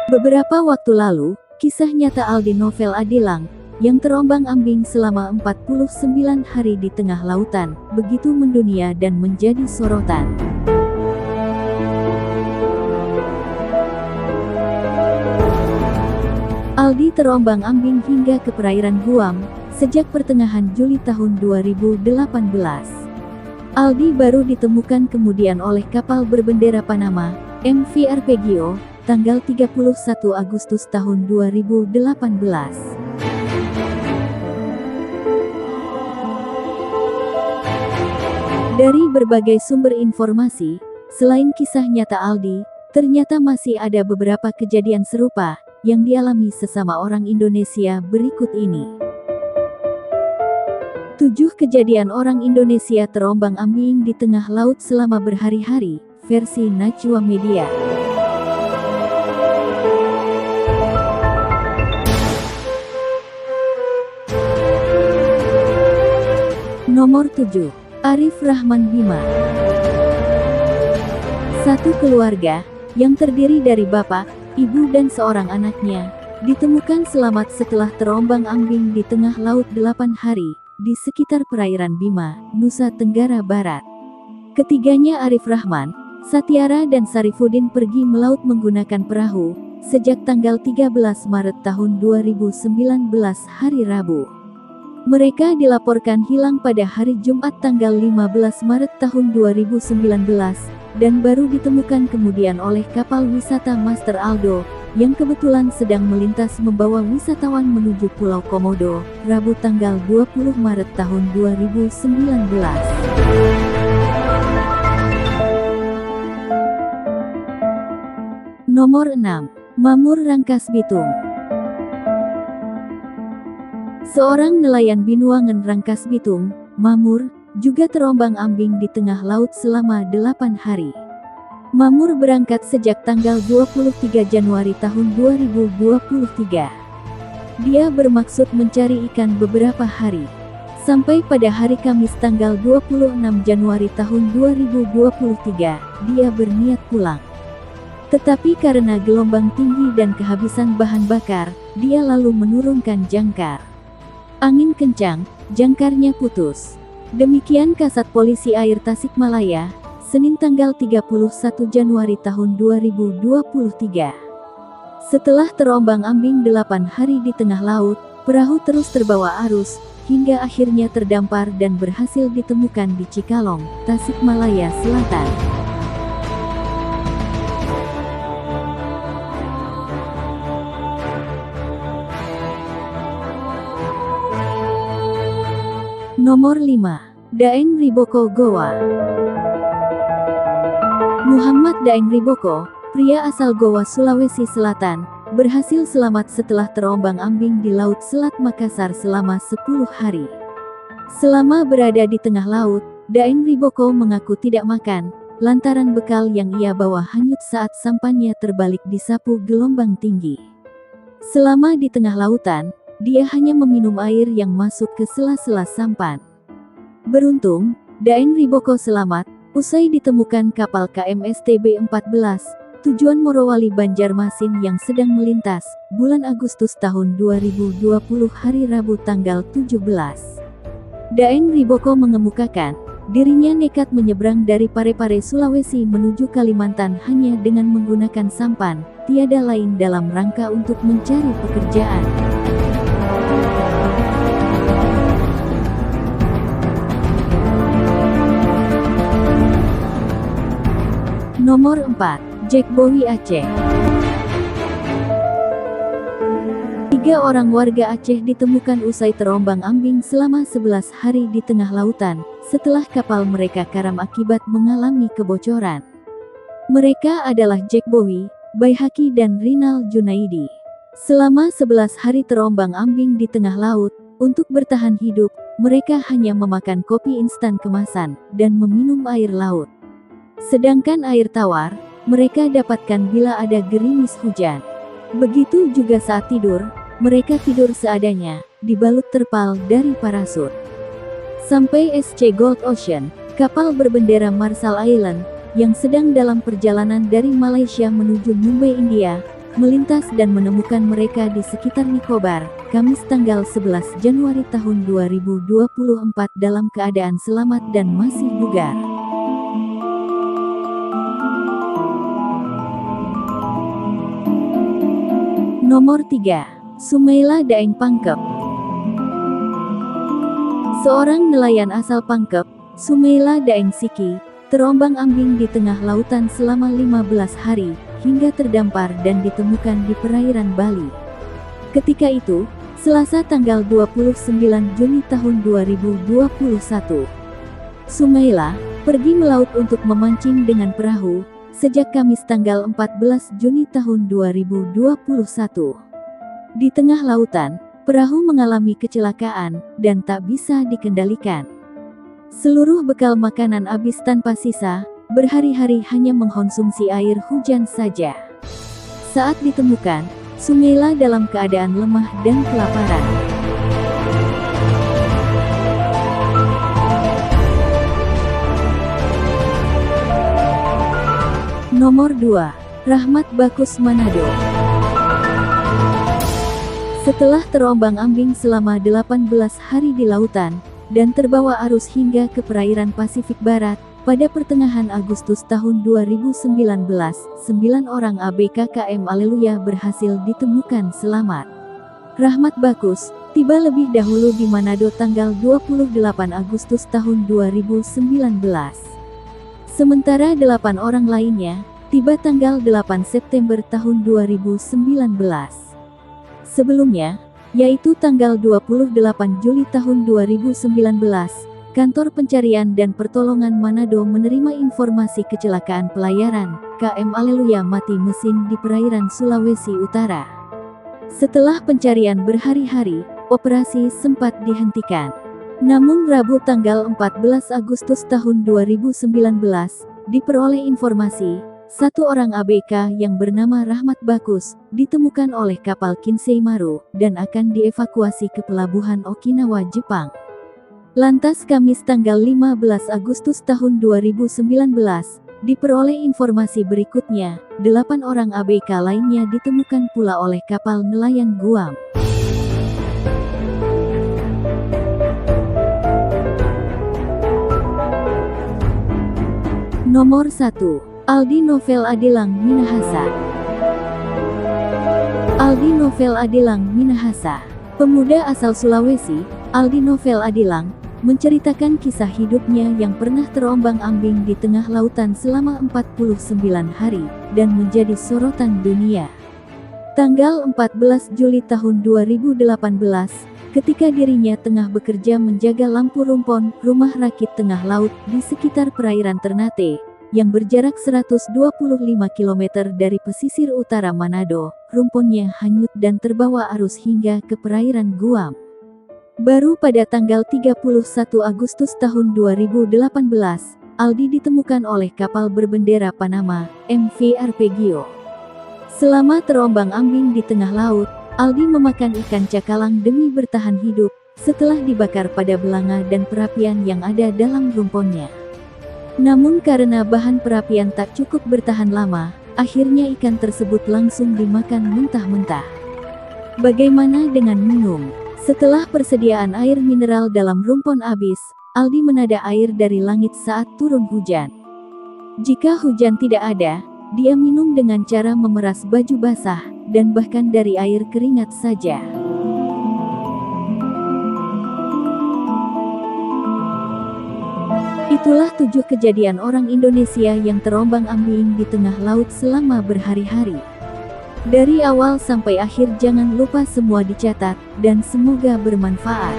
Beberapa waktu lalu, kisah nyata Aldi Novel Adilang, yang terombang-ambing selama 49 hari di tengah lautan, begitu mendunia dan menjadi sorotan. Aldi terombang-ambing hingga ke perairan Guam, sejak pertengahan Juli tahun 2018. Aldi baru ditemukan kemudian oleh kapal berbendera Panama, MV Arpeggio, tanggal 31 Agustus tahun 2018. Dari berbagai sumber informasi, selain kisah nyata Aldi, ternyata masih ada beberapa kejadian serupa yang dialami sesama orang Indonesia berikut ini. 7 kejadian orang Indonesia terombang-ambing di tengah laut selama berhari-hari, versi Najwa Media. Nomor 7. Arif Rahman Bima. Satu keluarga, yang terdiri dari bapak, ibu dan seorang anaknya, ditemukan selamat setelah terombang-ambing di tengah laut 8 hari, di sekitar perairan Bima, Nusa Tenggara Barat. Ketiganya Arif Rahman, Satyara dan Sarifudin pergi melaut menggunakan perahu, sejak tanggal 13 Maret tahun 2019 hari Rabu. Mereka dilaporkan hilang pada hari Jumat tanggal 15 Maret tahun 2019, dan baru ditemukan kemudian oleh kapal wisata Master Aldo, yang kebetulan sedang melintas membawa wisatawan menuju Pulau Komodo, Rabu tanggal 20 Maret tahun 2019. Nomor 6. Mamur Rangkas Bitung. Seorang nelayan Binuangan Rangkas Bitung, Mamur, juga terombang-ambing di tengah laut selama 8 hari. Mamur berangkat sejak tanggal 23 Januari tahun 2023. Dia bermaksud mencari ikan beberapa hari. Sampai pada hari Kamis tanggal 26 Januari tahun 2023, dia berniat pulang. Tetapi karena gelombang tinggi dan kehabisan bahan bakar, dia lalu menurunkan jangkar. Angin kencang, jangkarnya putus. Demikian Kasat Polisi Air Tasikmalaya, Senin tanggal 31 Januari tahun 2023. Setelah terombang-ambing 8 hari di tengah laut, perahu terus terbawa arus, hingga akhirnya terdampar dan berhasil ditemukan di Cikalong, Tasikmalaya Selatan. Nomor 5. Daeng Riboko Gowa. Muhammad Daeng Riboko, pria asal Gowa, Sulawesi Selatan, berhasil selamat setelah terombang-ambing di Laut Selat Makassar selama 10 hari. Selama berada di tengah laut, Daeng Riboko mengaku tidak makan, lantaran bekal yang ia bawa hanyut saat sampannya terbalik disapu gelombang tinggi. Selama di tengah lautan, dia hanya meminum air yang masuk ke sela-sela sampan. Beruntung, Daeng Riboko selamat, usai ditemukan kapal KMSTB 14, tujuan Morowali Banjarmasin yang sedang melintas, bulan Agustus tahun 2020 hari Rabu tanggal 17. Daeng Riboko mengemukakan, dirinya nekat menyeberang dari Parepare Sulawesi menuju Kalimantan hanya dengan menggunakan sampan, tiada lain dalam rangka untuk mencari pekerjaan. Nomor 4. Jack Bowie Aceh. 3 orang warga Aceh ditemukan usai terombang-ambing selama 11 hari di tengah lautan, setelah kapal mereka karam akibat mengalami kebocoran. Mereka adalah Jack Bowie, Baihaki dan Rinal Junaidi. Selama 11 hari terombang-ambing di tengah laut, untuk bertahan hidup, mereka hanya memakan kopi instan kemasan, dan meminum air laut. Sedangkan air tawar, mereka dapatkan bila ada gerimis hujan. Begitu juga saat tidur, mereka tidur seadanya, dibalut terpal dari parasut. Sampai SC Gold Ocean, kapal berbendera Marshall Island, yang sedang dalam perjalanan dari Malaysia menuju Mumbai, India, melintas dan menemukan mereka di sekitar Nicobar, Kamis tanggal 11 Januari tahun 2024 dalam keadaan selamat dan masih bugar. Nomor 3. Sumaila Daeng Pangkep. Seorang nelayan asal Pangkep, Sumaila Daeng Siki, terombang-ambing di tengah lautan selama 15 hari, hingga terdampar dan ditemukan di perairan Bali. Ketika itu, Selasa tanggal 29 Juni tahun 2021. Sumaila pergi melaut untuk memancing dengan perahu, sejak Kamis tanggal 14 Juni tahun 2021. Di tengah lautan, perahu mengalami kecelakaan, dan tak bisa dikendalikan. Seluruh bekal makanan habis tanpa sisa, berhari-hari hanya mengkonsumsi air hujan saja. Saat ditemukan, Sumaila dalam keadaan lemah dan kelaparan. Nomor 2. Rahmat Bakus Manado. Setelah terombang-ambing selama 18 hari di lautan, dan terbawa arus hingga ke perairan Pasifik Barat, pada pertengahan Agustus tahun 2019, 9 orang ABK KM Alleluia berhasil ditemukan selamat. Rahmat Bakus tiba lebih dahulu di Manado tanggal 28 Agustus tahun 2019. Sementara 8 orang lainnya tiba tanggal 8 September tahun 2019. Sebelumnya, yaitu tanggal 28 Juli tahun 2019, Kantor Pencarian dan Pertolongan Manado menerima informasi kecelakaan pelayaran KM Alleluia mati mesin di perairan Sulawesi Utara. Setelah pencarian berhari-hari, operasi sempat dihentikan. Namun Rabu tanggal 14 Agustus tahun 2019, diperoleh informasi, satu orang ABK yang bernama Rahmat Bakus, ditemukan oleh kapal Kinsei Maru, dan akan dievakuasi ke pelabuhan Okinawa, Jepang. Lantas Kamis tanggal 15 Agustus tahun 2019, diperoleh informasi berikutnya, 8 orang ABK lainnya ditemukan pula oleh kapal nelayan Guam. Nomor 1. Aldi Novel Adilang Minahasa. Aldi Novel Adilang Minahasa. Pemuda asal Sulawesi, Aldi Novel Adilang, menceritakan kisah hidupnya yang pernah terombang-ambing di tengah lautan selama 49 hari, dan menjadi sorotan dunia. Tanggal 14 Juli tahun 2018, ketika dirinya tengah bekerja menjaga lampu rumpon rumah rakit tengah laut di sekitar perairan Ternate, yang berjarak 125 km dari pesisir utara Manado, rumponnya hanyut dan terbawa arus hingga ke perairan Guam. Baru pada tanggal 31 Agustus tahun 2018, Aldi ditemukan oleh kapal berbendera Panama, MV Arpeggio. Selama terombang-ambing di tengah laut, Aldi memakan ikan cakalang demi bertahan hidup, setelah dibakar pada belanga dan perapian yang ada dalam rumponnya. Namun karena bahan perapian tak cukup bertahan lama, akhirnya ikan tersebut langsung dimakan mentah-mentah. Bagaimana dengan minum? Setelah persediaan air mineral dalam rumpon habis, Aldi menada air dari langit saat turun hujan. Jika hujan tidak ada, dia minum dengan cara memeras baju basah, dan bahkan dari air keringat saja. Itulah 7 kejadian orang Indonesia yang terombang-ambing di tengah laut selama berhari-hari. Dari awal sampai akhir jangan lupa semua dicatat, dan semoga bermanfaat.